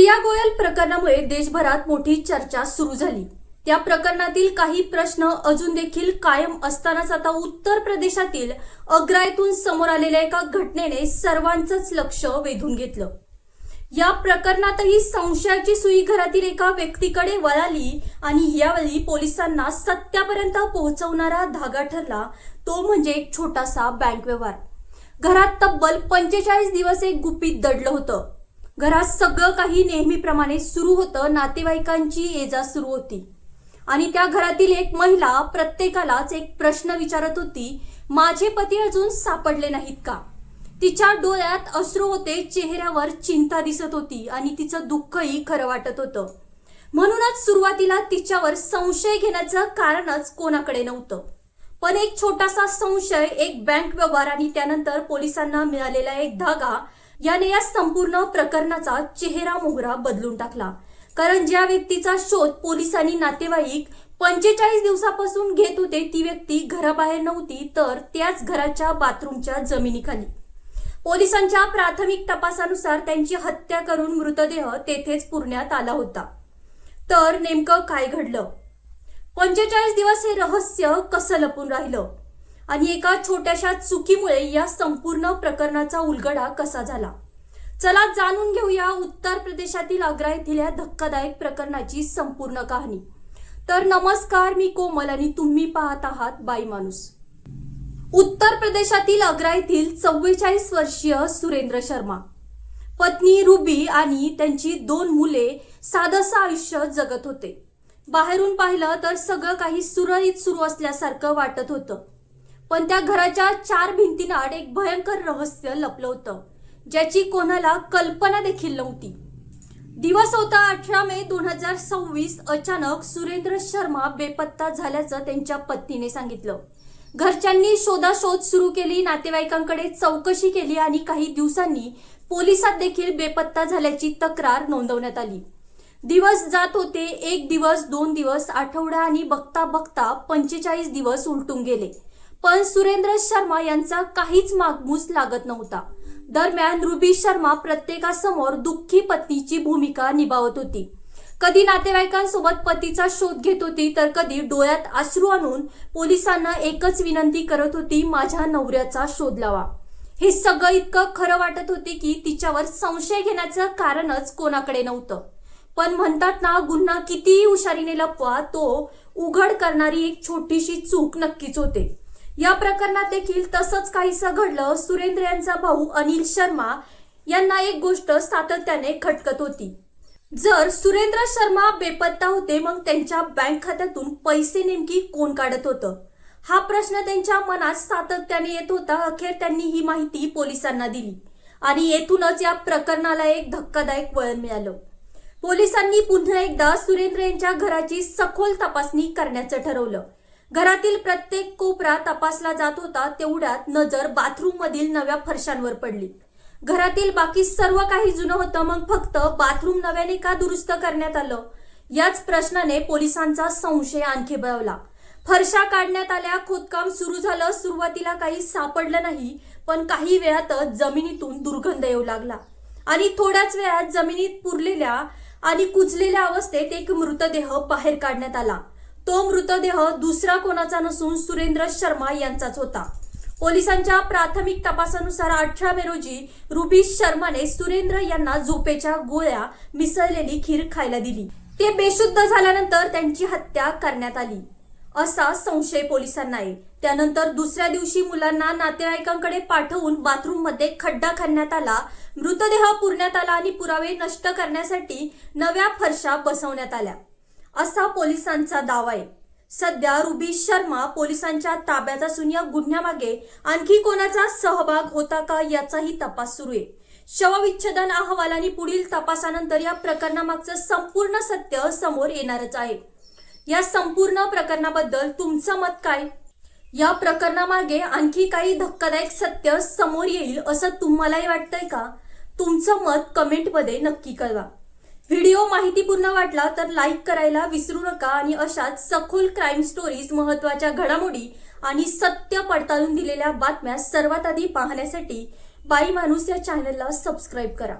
प्रिया गोयल प्रकरणामुळे देशभरात मोठी चर्चा सुरू झाली। त्या प्रकरणातील काही प्रश्न अजून देखील कायम असतानाच आता उत्तर प्रदेशातील आग्रा समोर आलेल्या एका घटनेने सर्वांचंच लक्ष वेधून घेतलं। या प्रकरणातही संशयाची सुई घरातील एका व्यक्तीकडे वळाली आणि यावेळी पोलिसांना सत्यापर्यंत पोहोचवणारा धागा ठरला तो म्हणजे एक छोटासा बँक व्यवहार। घरात तब्बल 45 दिवस एक गुपित दडलं होतं। घरात सगळं काही नेहमीप्रमाणे सुरू होतं। नातेवाईकांची ये-जा सुरू होती आणि त्या घरातील एक महिला प्रत्येकालाच एक प्रश्न विचारत होती, माझे पती अजून सापडले नाहीत का? तिच्या डोळ्यात अश्रू होते, चेहऱ्यावर चिंता दिसत होती आणि तिचं दुःखही खरं वाटत होतं। म्हणूनच सुरुवातीला तिच्यावर संशय घेण्याचं कारणच कोणाकडे नव्हतं, पण एक छोटासा संशय, एक बँक व्यवहार आणि त्यानंतर पोलिसांना मिळालेला एक धागा याने या संपूर्ण प्रकरणाचा चेहरा मोहरा बदलून टाकला। कारण ज्या व्यक्तीचा शोध पोलिसांनी नातेवाईक 45 दिवसापासून घेत होते ती व्यक्ती घराबाहेर नव्हती, तर त्याच घराच्या बाथरूमच्या जमिनीखाली। पोलिसांच्या प्राथमिक तपासानुसार त्यांची हत्या करून मृतदेह तेथेच पुरण्यात आला होता। तर नेमकं काय घडलं? 45 दिवस हे रहस्य कसं लपून राहिलं आणि एका छोट्याशा चुकीमुळे या संपूर्ण प्रकरणाचा उलगडा कसा झाला? चला जाणून घेऊया उत्तर प्रदेशातील आग्रा येथील या धक्कादायक प्रकरणाची संपूर्ण कहाणी। तर नमस्कार, मी कोमल आणि तुम्ही पाहत आहात बाई माणूस। उत्तर प्रदेशातील आग्रा येथील 44 वर्षीय सुरेंद्र शर्मा, पत्नी रुबी आणि त्यांची 2 मुले साधंसं आयुष्य जगत होते। बाहेरून पाहिलं तर सगळं काही सुरळीत सुरू असल्यासारखं वाटत होतं, पण त्या घराच्या 4 भिंतींआड एक भयंकर रहस्य लपलं होतं, ज्याची कोणाला कल्पना देखील नव्हती। दिवस होता 18 मे 2026। अचानक सुरेंद्र शर्मा बेपत्ता झाल्याचं त्यांच्या पत्नीने सांगितलं। घरच्यांनी शोधाशोध सुरू केली, नातेवाईकांकडे चौकशी केली आणि काही दिवसांनी पोलिसात देखील बेपत्ता झाल्याची तक्रार नोंदवण्यात आली। दिवस जात होते, 1 दिवस, 2 दिवस, आठवडा आणि बघता बघता 45 दिवस उलटून गेले, पण सुरेंद्र शर्मा यांचा काहीच मागमूस लागत नव्हता। दरम्यान रुबी शर्मा प्रत्येकासमोर दुःखी पत्नीची भूमिका निभावत होती। कधी नातेवाईकांसोबत पतीचा शोध घेत होती, तर कधी डोळ्यात अश्रू आणून पोलिसांना एकच विनंती करत होती, माझ्या नवऱ्याचा शोध लावा। हे सगळं इतकं खरं वाटत होते की तिच्यावर संशय घेण्याचं कारणच कोणाकडे नव्हतं, पण म्हणतात ना, गुन्हा कितीही हुशारीने लपवा तो उघड करणारी एक छोटीशी चूक नक्कीच होते। या प्रकरणात देखील तसंच काहीसं घडलं। सुरेंद्र यांचा भाऊ अनिल शर्मा यांना एक गोष्ट सातत्याने खटकत होती, जर सुरेंद्र शर्मा बेपत्ता होते, मग त्यांच्या बँक खात्यातून पैसे नेमकी कोण काढत होतं? हा प्रश्न त्यांच्या मनात सातत्याने येत होता। अखेर त्यांनी ही माहिती पोलिसांना दिली आणि येथूनच या प्रकरणाला एक धक्कादायक वळण मिळालं। पोलिसांनी पुन्हा एकदा सुरेंद्र यांच्या घराची सखोल तपासणी करण्याचं ठरवलं। घरातील प्रत्येक कोपरा तपासला जात होता, तेवढ्यात नजर बाथरूम मधील नव्या फरशांवर पडली। घरातील बाकी सर्व काही जुनं होतं, मग फक्त बाथरूम नव्याने का दुरुस्त करण्यात आलं? याच प्रश्नाने पोलिसांचा संशय आणखी बळावला। फरशा काढण्यात आल्या, खोदकाम सुरू झालं। सुरुवातीला काही सापडलं नाही, पण काही वेळातच जमिनीतून दुर्गंध येऊ लागला आणि थोड्याच वेळात जमिनीत पुरलेल्या आणि कुजलेल्या अवस्थेत एक मृतदेह बाहेर काढण्यात आला। तो मृतदेह दुसरा कोणाचा नसून सुरेंद्र शर्मा यांचाच होता। पोलिसांच्या प्राथमिक तपासानुसार 18 मे रोजी रुबी शर्माने सुरेंद्र यांना झोपेच्या गोळ्या मिसळलेली खीर खायला दिली। ते बेशुद्ध झाल्यानंतर त्यांची हत्या करण्यात आली असा संशय पोलिसांना आहे। त्यानंतर दुसऱ्या दिवशी मुलांना नातेवाईकांकडे पाठवून बाथरूम मध्ये खड्डा खणण्यात आला, मृतदेह पुरण्यात आला आणि पुरावे नष्ट करण्यासाठी नव्या फरशा बसवण्यात आल्या असा पोलिसांचा दावा आहे। सध्या रुबी शर्मा पोलिसांच्या ताब्यात असून या गुन्ह्यामागे आणखी कोणाचा सहभाग होता का याचाही तपास सुरू आहे। शवविच्छेदन अहवाल आणि पुढील तपासानंतर या प्रकरणामागचं संपूर्ण सत्य समोर येणारच आहे। या संपूर्ण प्रकरणाबद्दल तुमचं मत काय? या प्रकरणामागे आणखी काही धक्कादायक सत्य समोर येईल असं तुम्हालाही वाटतंय का? तुमचं मत कमेंटमध्ये नक्की कळवा। व्हिडिओ माहितीपूर्ण वाटला तर लाईक करायला विसरू नका आणि अशाच सखोल क्राईम स्टोरीज, महत्त्वाच्या घडामोडी आणि सत्य पडताळून दिलेल्या बातम्या सर्वात आधी पाहण्यासाठी बाई माणूस या चॅनलला सबस्क्राईब करा।